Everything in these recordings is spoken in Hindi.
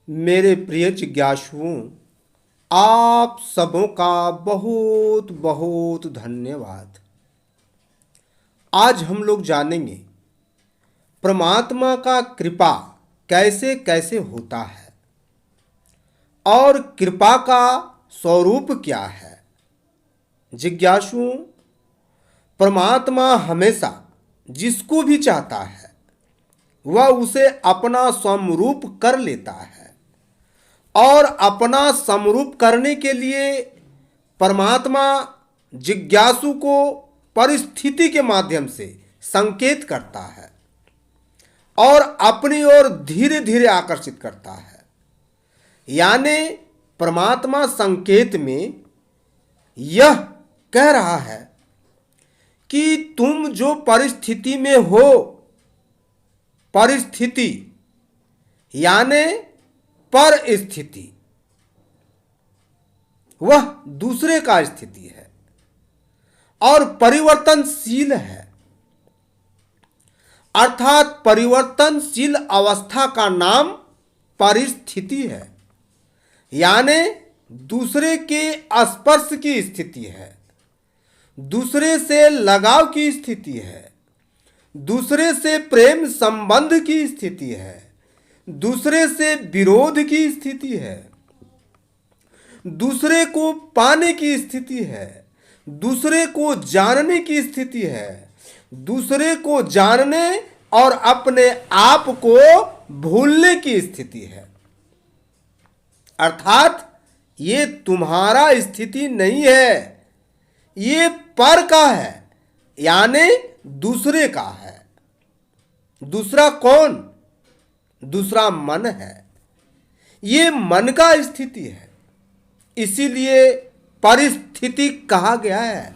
मेरे प्रिय जिज्ञासुओं, आप सबों का बहुत बहुत धन्यवाद। आज हम लोग जानेंगे परमात्मा का कृपा कैसे कैसे होता है और कृपा का स्वरूप क्या है। जिज्ञासुओं, परमात्मा हमेशा जिसको भी चाहता है वह उसे अपना समरूप कर लेता है और अपना समरूप करने के लिए परमात्मा जिज्ञासु को परिस्थिति के माध्यम से संकेत करता है और अपनी ओर धीरे धीरे आकर्षित करता है। यानी परमात्मा संकेत में यह कह रहा है कि तुम जो परिस्थिति में हो, परिस्थिति यानी परिस्थिति वह दूसरे का स्थिति है और परिवर्तनशील है, अर्थात परिवर्तनशील अवस्था का नाम परिस्थिति है। यानी दूसरे के स्पर्श की स्थिति है, दूसरे से लगाव की स्थिति है, दूसरे से प्रेम संबंध की स्थिति है, दूसरे से विरोध की स्थिति है, दूसरे को पाने की स्थिति है, दूसरे को जानने की स्थिति है, दूसरे को जानने और अपने आप को भूलने की स्थिति है। अर्थात ये तुम्हारा स्थिति नहीं है, ये पर का है, यानी दूसरे का है। दूसरा कौन? दूसरा मन है। ये मन का स्थिति है, इसीलिए परिस्थिति कहा गया है।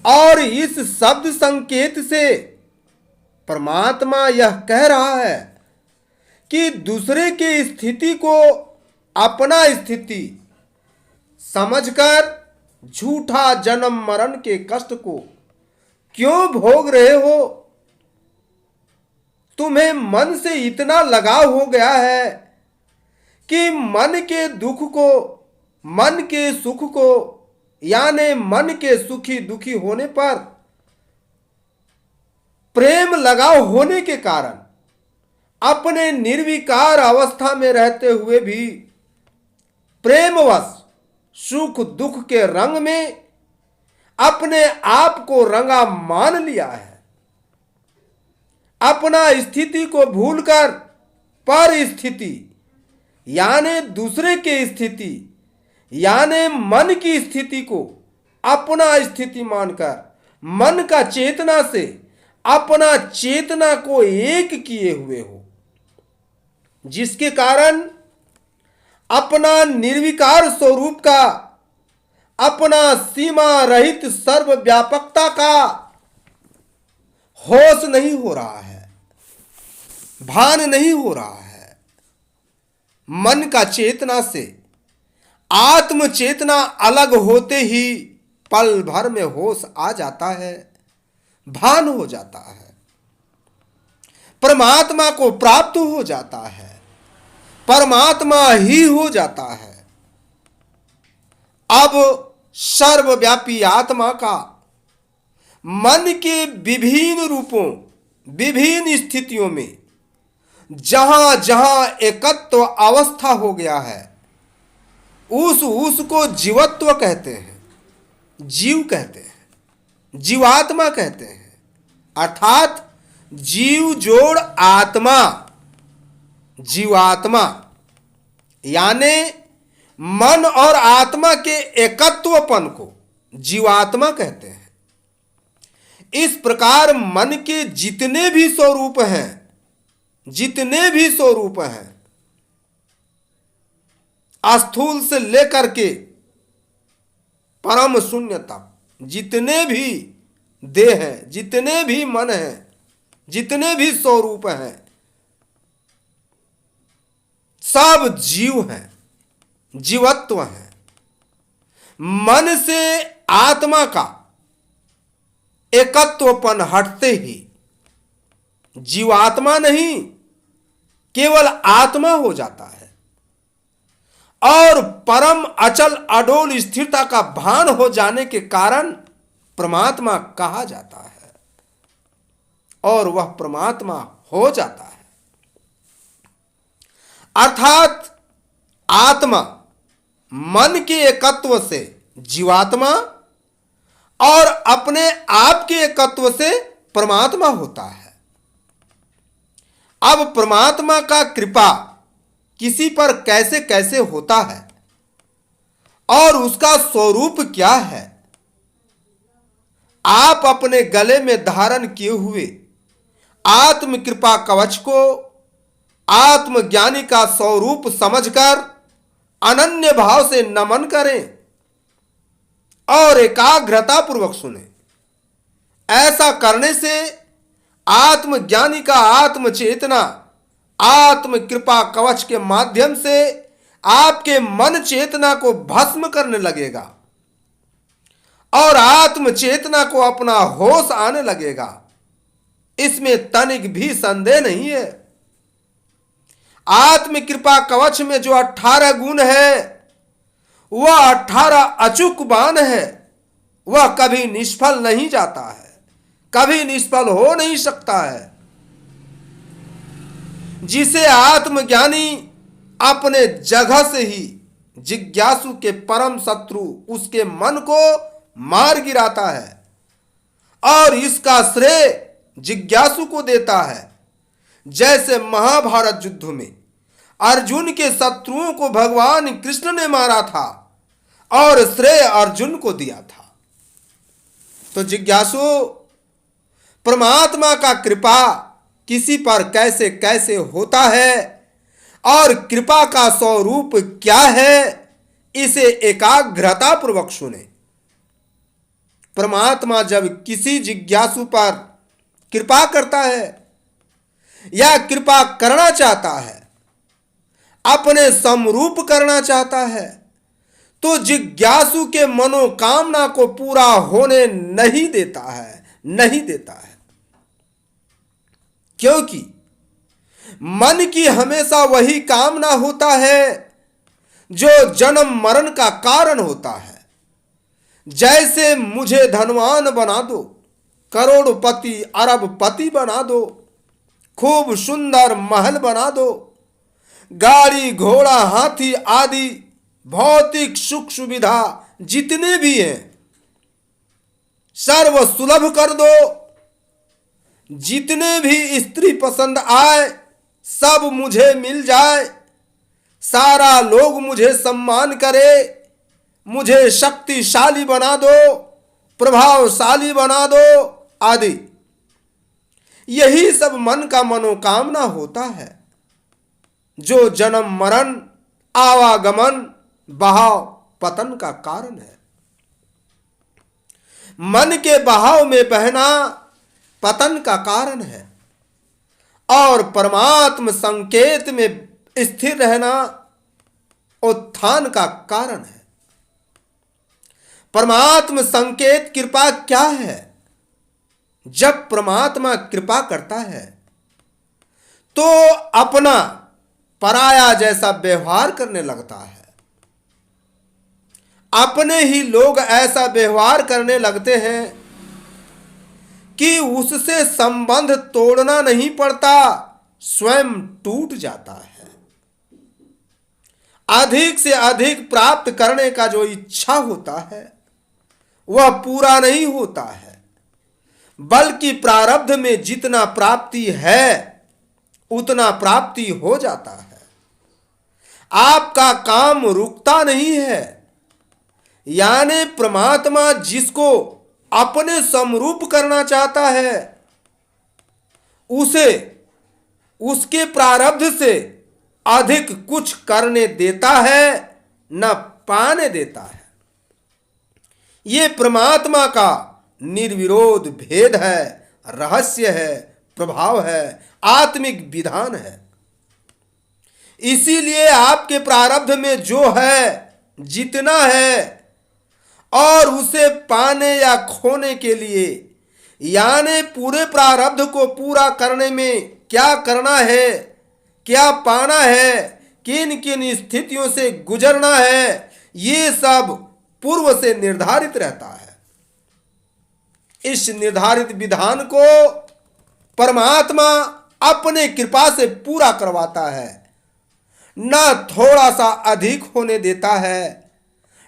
और इस शब्द संकेत से परमात्मा यह कह रहा है कि दूसरे के स्थिति को अपना स्थिति समझकर झूठा जन्म मरण के कष्ट को क्यों भोग रहे हो? तुम्हें मन से इतना लगाव हो गया है कि मन के दुख को, मन के सुख को, यानी मन के सुखी दुखी होने पर प्रेम लगाव होने के कारण अपने निर्विकार अवस्था में रहते हुए भी प्रेमवश सुख दुख के रंग में अपने आप को रंगा मान लिया है। अपना स्थिति को भूलकर परिस्थिति यानी दूसरे के स्थिति यानी मन की स्थिति को अपना स्थिति मानकर मन का चेतना से अपना चेतना को एक किए हुए हो, जिसके कारण अपना निर्विकार स्वरूप का, अपना सीमा रहित सर्वव्यापकता का होश नहीं हो रहा है, भान नहीं हो रहा है। मन का चेतना से आत्म चेतना अलग होते ही पल भर में होश आ जाता है, भान हो जाता है, परमात्मा को प्राप्त हो जाता है, परमात्मा ही हो जाता है। अब सर्वव्यापी आत्मा का मन के विभिन्न रूपों, विभिन्न स्थितियों में जहां जहां एकत्व अवस्था हो गया है, उसको जीवत्व कहते हैं, जीव कहते हैं, जीवात्मा कहते हैं। अर्थात जीव जोड़ आत्मा, जीवात्मा यानी मन और आत्मा के एकत्वपन को जीवात्मा कहते हैं। इस प्रकार मन के जितने भी स्वरूप हैं, जितने भी स्वरूप हैं, स्थूल से लेकर के परम शून्य तक, जितने भी देह हैं, जितने भी मन हैं, जितने भी स्वरूप हैं, सब जीव हैं, जीवत्व हैं। मन से आत्मा का एकत्वपन हटते ही जीवात्मा नहीं, केवल आत्मा हो जाता है और परम अचल अडोल स्थिरता का भान हो जाने के कारण परमात्मा कहा जाता है और वह परमात्मा हो जाता है। अर्थात आत्मा मन के एकत्व से जीवात्मा और अपने आप के एकत्व से परमात्मा होता है। अब परमात्मा का कृपा किसी पर कैसे कैसे होता है और उसका स्वरूप क्या है, आप अपने गले में धारण किए हुए आत्म कृपा कवच को आत्मज्ञानी का स्वरूप समझकर अनन्य भाव से नमन करें और एकाग्रता पूर्वक सुने। ऐसा करने से आत्मज्ञानी का आत्म चेतना आत्म कृपा कवच के माध्यम से आपके मन चेतना को भस्म करने लगेगा और आत्म चेतना को अपना होश आने लगेगा। इसमें तनिक भी संदेह नहीं है। आत्म कृपा कवच में जो 18 गुण है वह 18 अचूक बाण है, वह कभी निष्फल नहीं जाता है, कभी निष्फल हो नहीं सकता है। जिसे आत्मज्ञानी अपने जगह से ही जिज्ञासु के परम शत्रु उसके मन को मार गिराता है और इसका श्रेय जिज्ञासु को देता है। जैसे महाभारत युद्ध में अर्जुन के शत्रुओं को भगवान कृष्ण ने मारा था और श्रेय अर्जुन को दिया था। तो जिज्ञासु, परमात्मा का कृपा किसी पर कैसे कैसे होता है और कृपा का स्वरूप क्या है, इसे एकाग्रता पूर्वक सुने। परमात्मा जब किसी जिज्ञासु पर कृपा करता है या कृपा करना चाहता है, अपने समरूप करना चाहता है, तो जिज्ञासु के मनोकामना को पूरा होने नहीं देता है, नहीं देता है। क्योंकि मन की हमेशा वही कामना होता है जो जन्म मरण का कारण होता है। जैसे मुझे धनवान बना दो, करोड़पति अरबपति बना दो, खूब सुंदर महल बना दो, गाड़ी घोड़ा हाथी आदि भौतिक सुख सुविधा जितने भी हैं सर्व सुलभ कर दो, जितने भी स्त्री पसंद आए सब मुझे मिल जाए, सारा लोग मुझे सम्मान करे, मुझे शक्तिशाली बना दो, प्रभावशाली बना दो आदि। यही सब मन का मनोकामना होता है जो जन्म मरण आवागमन बहाव पतन का कारण है। मन के बहाव में बहना पतन का कारण है और परमात्म संकेत में स्थिर रहना उत्थान का कारण है। परमात्म संकेत कृपा क्या है? जब परमात्मा कृपा करता है तो अपना पराया जैसा व्यवहार करने लगता है। अपने ही लोग ऐसा व्यवहार करने लगते हैं कि उससे संबंध तोड़ना नहीं पड़ता, स्वयं टूट जाता है। अधिक से अधिक प्राप्त करने का जो इच्छा होता है वह पूरा नहीं होता है, बल्कि प्रारब्ध में जितना प्राप्ति है उतना प्राप्ति हो जाता है। आपका काम रुकता नहीं है। यानी परमात्मा जिसको अपने समरूप करना चाहता है उसे उसके प्रारब्ध से अधिक कुछ करने देता है, न पाने देता है। ये परमात्मा का निर्विरोध भेद है, रहस्य है, प्रभाव है, आत्मिक विधान है। इसीलिए आपके प्रारब्ध में जो है जितना है और उसे पाने या खोने के लिए, यानी पूरे प्रारब्ध को पूरा करने में क्या करना है, क्या पाना है, किन किन स्थितियों से गुजरना है, ये सब पूर्व से निर्धारित रहता है। इस निर्धारित विधान को परमात्मा अपने कृपा से पूरा करवाता है, न थोड़ा सा अधिक होने देता है,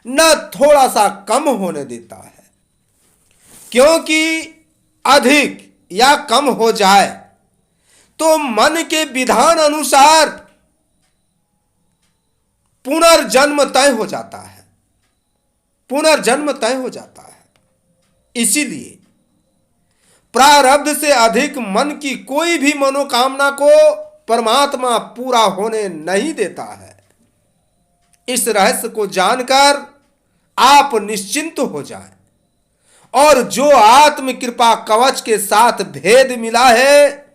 न थोड़ा सा कम होने देता है। क्योंकि अधिक या कम हो जाए तो मन के विधान अनुसार पुनर्जन्म तय हो जाता है, पुनर्जन्म तय हो जाता है। इसीलिए प्रारब्ध से अधिक मन की कोई भी मनोकामना को परमात्मा पूरा होने नहीं देता है। इस रहस्य को जानकर आप निश्चिंत हो जाएं और जो आत्म कृपा कवच के साथ भेद मिला है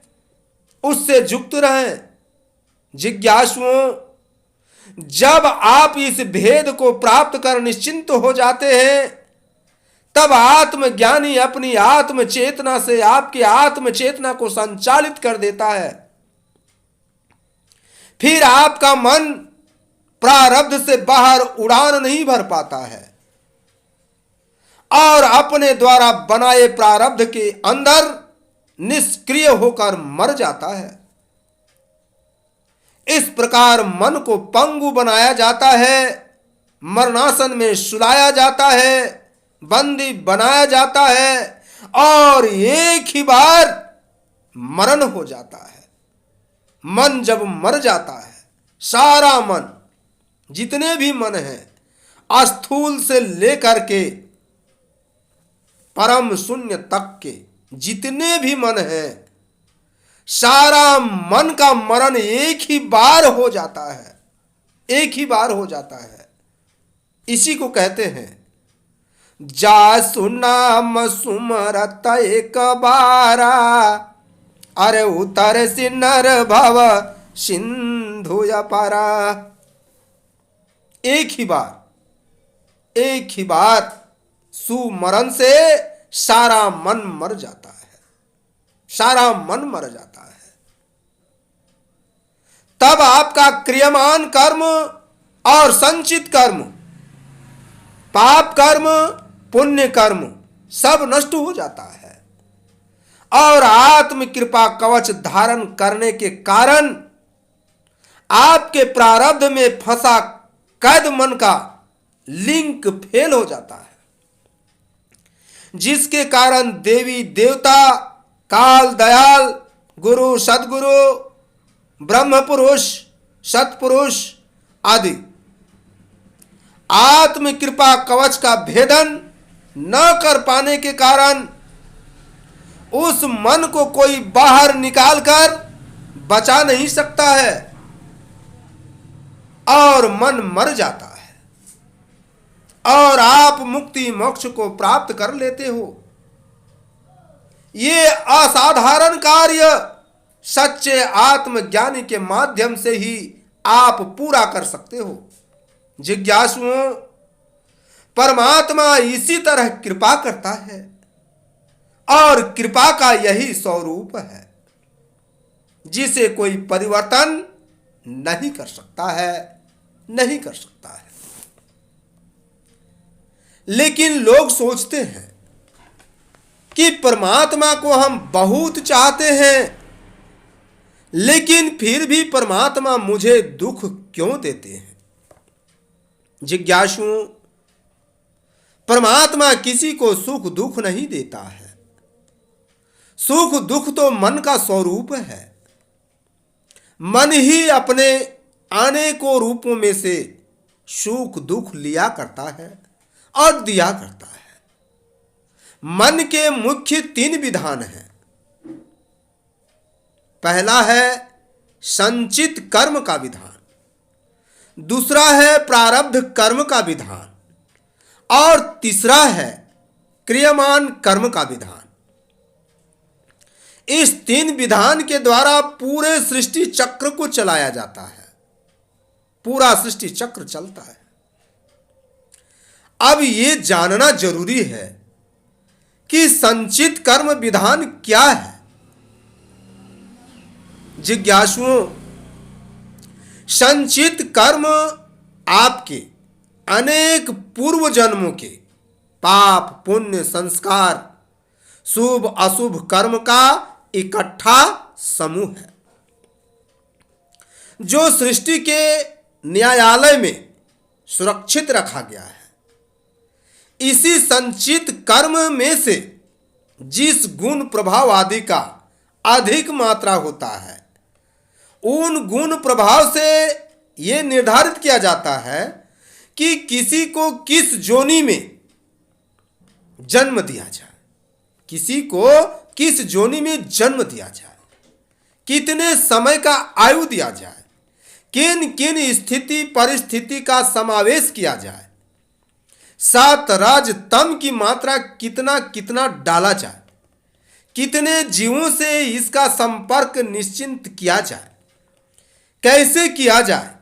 उससे युक्त रहें। जिज्ञासुओं, जब आप इस भेद को प्राप्त कर निश्चिंत हो जाते हैं तब आत्मज्ञानी अपनी आत्म चेतना से आपकी आत्म चेतना को संचालित कर देता है। फिर आपका मन प्रारब्ध से बाहर उड़ान नहीं भर पाता है और अपने द्वारा बनाए प्रारब्ध के अंदर निष्क्रिय होकर मर जाता है। इस प्रकार मन को पंगु बनाया जाता है, मरणासन में सुलाया जाता है, बंदी बनाया जाता है और एक ही बार मरण हो जाता है। मन जब मर जाता है, सारा मन, जितने भी मन हैं, स्थूल से लेकर के परम शून्य तक के जितने भी मन हैं, सारा मन का मरण एक ही बार हो जाता है, एक ही बार हो जाता है। इसी को कहते हैं जासु नाम सुमरत एक बारा, अरे उतर से नर भव सिंधु अपारा। एक ही बार सुमरण से सारा मन मर जाता है, सारा मन मर जाता है। तब आपका क्रियमान कर्म और संचित कर्म, पाप कर्म, पुण्य कर्म सब नष्ट हो जाता है और आत्म कृपा कवच धारण करने के कारण आपके प्रारब्ध में फंसा कैद मन का लिंक फेल हो जाता है, जिसके कारण देवी देवता, काल दयाल, गुरु सदगुरु, ब्रह्म पुरुष, सत्पुरुष आदि आत्म कृपा कवच का भेदन न कर पाने के कारण उस मन को कोई बाहर निकालकर बचा नहीं सकता है और मन मर जाता है और आप मुक्ति मोक्ष को प्राप्त कर लेते हो। ये असाधारण कार्य सच्चे आत्मज्ञानी के माध्यम से ही आप पूरा कर सकते हो। जिज्ञासुओं, परमात्मा इसी तरह कृपा करता है और कृपा का यही स्वरूप है जिसे कोई परिवर्तन नहीं कर सकता है, नहीं कर सकता है। लेकिन लोग सोचते हैं कि परमात्मा को हम बहुत चाहते हैं, लेकिन फिर भी परमात्मा मुझे दुख क्यों देते हैं। जिज्ञासुओं, परमात्मा किसी को सुख दुख नहीं देता है। सुख दुख तो मन का स्वरूप है। मन ही अपने अनेकों रूपों में से सुख दुख लिया करता है और दिया करता है। मन के मुख्य 3 विधान हैं। पहला है संचित कर्म का विधान, दूसरा है प्रारब्ध कर्म का विधान और तीसरा है क्रियमान कर्म का विधान। इस 3 विधान के द्वारा पूरे सृष्टि चक्र को चलाया जाता है, पूरा सृष्टि चक्र चलता है। अब ये जानना जरूरी है कि संचित कर्म विधान क्या है। जिज्ञासुओं, संचित कर्म आपके अनेक पूर्व जन्मों के पाप पुण्य संस्कार शुभ अशुभ कर्म का इकट्ठा समूह है, जो सृष्टि के न्यायालय में सुरक्षित रखा गया है। इसी संचित कर्म में से जिस गुण प्रभाव आदि का अधिक मात्रा होता है, उन गुण प्रभाव से यह निर्धारित किया जाता है कि किसी को किस जोनि में जन्म दिया जाए, किसी को किस जोनि में जन्म दिया जाए, कितने समय का आयु दिया जाए, किन किन स्थिति परिस्थिति का समावेश किया जाए, सात राज तम की मात्रा कितना कितना डाला जाए, कितने जीवों से इसका संपर्क निश्चिंत किया जाए, कैसे किया जाए,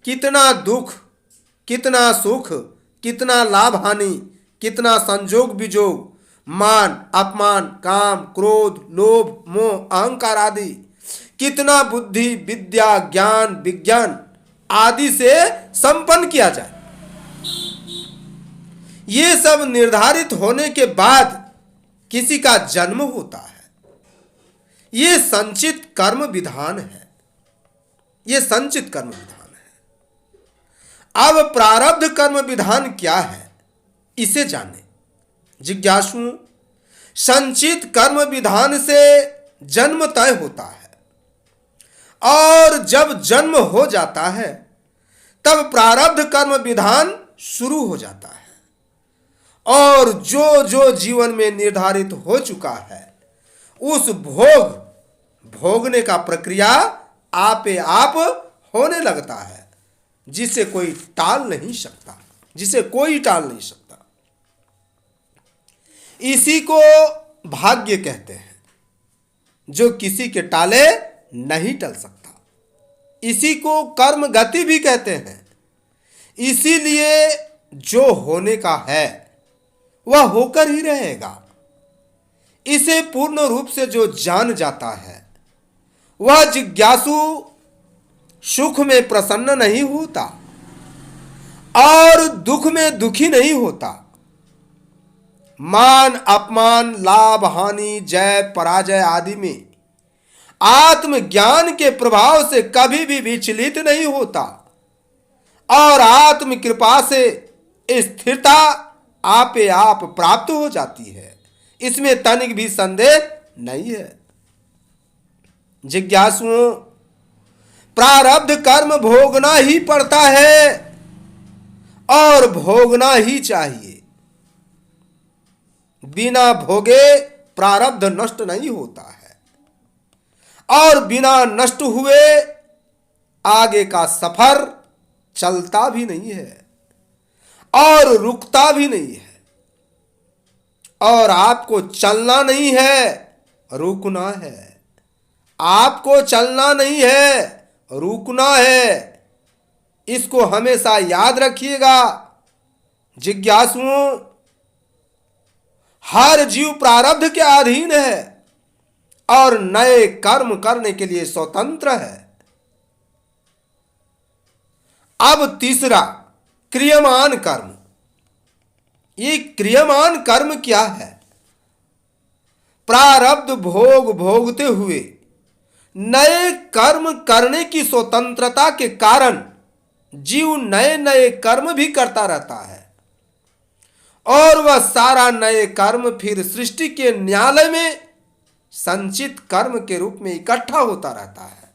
कितना दुख कितना सुख, कितना लाभ हानि, कितना संजोग विजोग, मान अपमान काम क्रोध लोभ मोह अहंकार आदि, कितना बुद्धि विद्या ज्ञान विज्ञान आदि से संपन्न किया जाए। ये सब निर्धारित होने के बाद किसी का जन्म होता है। ये संचित कर्म विधान है, ये संचित कर्म विधान है। अब प्रारब्ध कर्म विधान क्या है, इसे जाने। जिज्ञासुओं, संचित कर्म विधान से जन्म तय होता है, और जब जन्म हो जाता है तब प्रारब्ध कर्म विधान शुरू हो जाता है, और जो जो जीवन में निर्धारित हो चुका है उस भोगने का प्रक्रिया आपे आप होने लगता है, जिसे कोई टाल नहीं सकता, जिसे कोई टाल नहीं सकता। इसी को भाग्य कहते हैं, जो किसी के टाले नहीं टल सकता। इसी को कर्म गति भी कहते हैं। इसीलिए जो होने का है वह होकर ही रहेगा। इसे पूर्ण रूप से जो जान जाता है वह जिज्ञासु सुख में प्रसन्न नहीं होता और दुख में दुखी नहीं होता। मान अपमान लाभ हानि जय पराजय आदि में आत्मज्ञान के प्रभाव से कभी भी विचलित नहीं होता, और आत्म कृपा से स्थिरता आपे आप प्राप्त हो जाती है। इसमें तनिक भी संदेह नहीं है। जिज्ञासुओं, प्रारब्ध कर्म भोगना ही पड़ता है और भोगना ही चाहिए। बिना भोगे प्रारब्ध नष्ट नहीं होता है, और बिना नष्ट हुए आगे का सफर चलता भी नहीं है और रुकता भी नहीं है। और आपको चलना नहीं है, रुकना है। आपको चलना नहीं है, रुकना है। इसको हमेशा याद रखिएगा। जिज्ञासुओं, हर जीव प्रारब्ध के अधीन है और नए कर्म करने के लिए स्वतंत्र है। अब तीसरा, क्रियमान कर्म। ये क्रियमान कर्म क्या है? प्रारब्ध भोग भोगते हुए नए कर्म करने की स्वतंत्रता के कारण जीव नए नए कर्म भी करता रहता है, और वह सारा नए कर्म फिर सृष्टि के न्यायालय में संचित कर्म के रूप में इकट्ठा होता रहता है।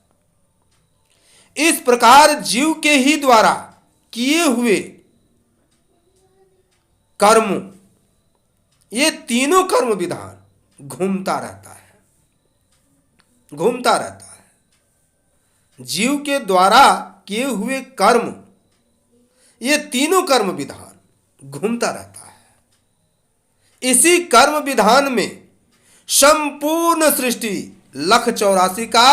इस प्रकार जीव के ही द्वारा किए हुए कर्म, ये तीनों कर्म विधान घूमता रहता है। जीव के द्वारा किए हुए कर्म, ये तीनों कर्म विधान घूमता रहता है। इसी कर्म विधान में संपूर्ण सृष्टि 1,84,000 का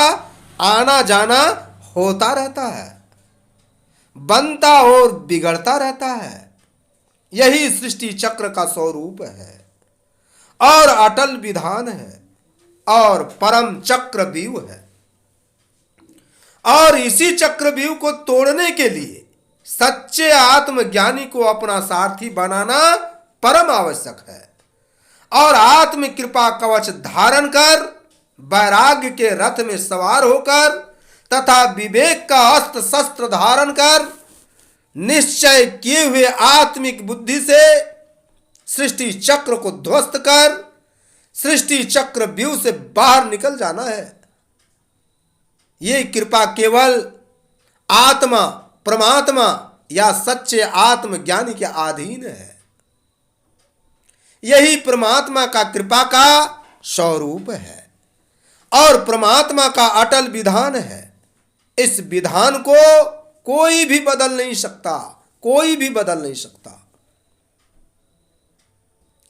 आना जाना होता रहता है, बनता और बिगड़ता रहता है। यही सृष्टि चक्र का स्वरूप है और अटल विधान है और परम चक्र व्यूह है। और इसी चक्रव्यूह को तोड़ने के लिए सच्चे आत्मज्ञानी को अपना सारथी बनाना परम आवश्यक है और आत्म कृपा कवच धारण कर वैराग्य के रथ में सवार होकर तथा विवेक का अस्त्र शस्त्र धारण कर निश्चय किए हुए आत्मिक बुद्धि से सृष्टि चक्र को ध्वस्त कर सृष्टि चक्र व्यूह से बाहर निकल जाना है। ये कृपा केवल आत्मा परमात्मा या सच्चे आत्मज्ञानी के अधीन है। यही परमात्मा का कृपा का स्वरूप है और परमात्मा का अटल विधान है। इस विधान को कोई भी बदल नहीं सकता, कोई भी बदल नहीं सकता।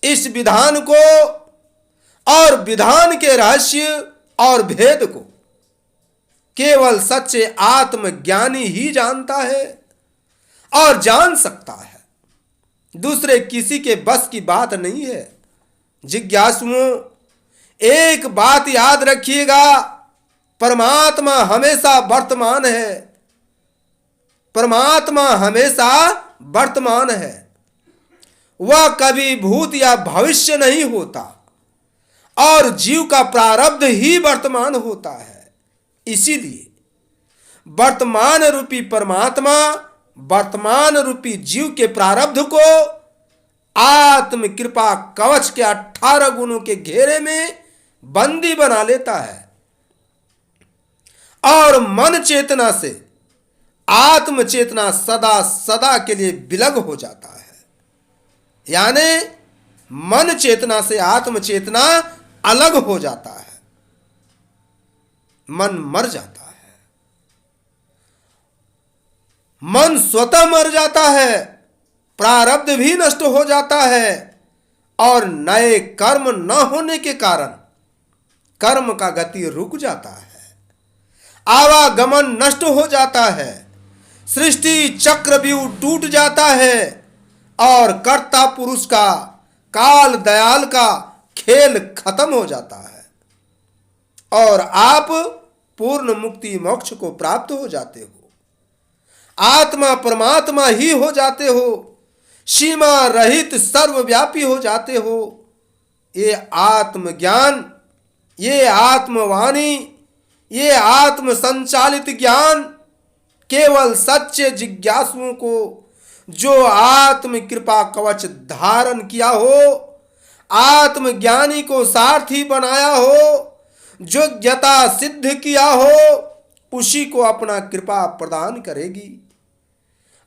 इस विधान को और विधान के रहस्य और भेद को केवल सच्चे आत्मज्ञानी ही जानता है और जान सकता है। दूसरे किसी के बस की बात नहीं है। जिज्ञासुओं, एक बात याद रखिएगा, परमात्मा हमेशा वर्तमान है। परमात्मा हमेशा वर्तमान है। वह कभी भूत या भविष्य नहीं होता और जीव का प्रारब्ध ही वर्तमान होता है। इसीलिए वर्तमान रूपी परमात्मा वर्तमान रूपी जीव के प्रारब्ध को आत्म कृपा कवच के 18 गुणों के घेरे में बंदी बना लेता है और मन चेतना से आत्म चेतना सदा सदा के लिए विलग हो जाता है। यानी मन चेतना से आत्म चेतना अलग हो जाता है, मन मर जाता है। मन स्वतः मर जाता है, प्रारब्ध भी नष्ट हो जाता है और नए कर्म न होने के कारण कर्म का गति रुक जाता है, आवागमन नष्ट हो जाता है, सृष्टि चक्रव्यूह टूट जाता है और कर्ता पुरुष का काल दयाल का खेल खत्म हो जाता है और आप पूर्ण मुक्ति मोक्ष को प्राप्त हो जाते हो। आत्मा परमात्मा ही हो जाते हो, सीमा रहित सर्वव्यापी हो जाते हो। ये आत्मज्ञान, ये आत्मवाणी, ये आत्म संचालित ज्ञान केवल सच्चे जिज्ञासुओं को जो आत्म कृपा कवच धारण किया हो, आत्मज्ञानी को सारथी बनाया हो, योग्यता सिद्ध किया हो, उसी को अपना कृपा प्रदान करेगी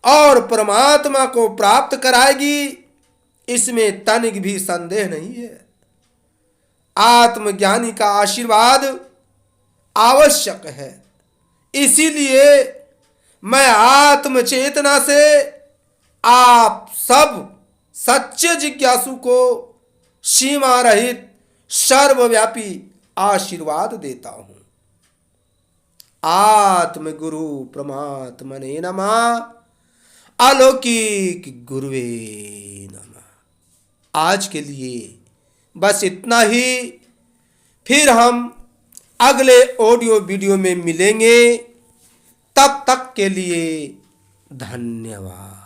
और परमात्मा को प्राप्त कराएगी। इसमें तनिक भी संदेह नहीं है। आत्मज्ञानी का आशीर्वाद आवश्यक है। इसीलिए मैं आत्म चेतना से आप सब सच्चे जिज्ञासु को सीमा रहित सर्वव्यापी आशीर्वाद देता हूं। आत्म गुरु परमात्मने नमः। अलौकिक गुरुवे नमः। आज के लिए बस इतना ही। फिर हम अगले ऑडियो वीडियो में मिलेंगे। तब तक के लिए धन्यवाद।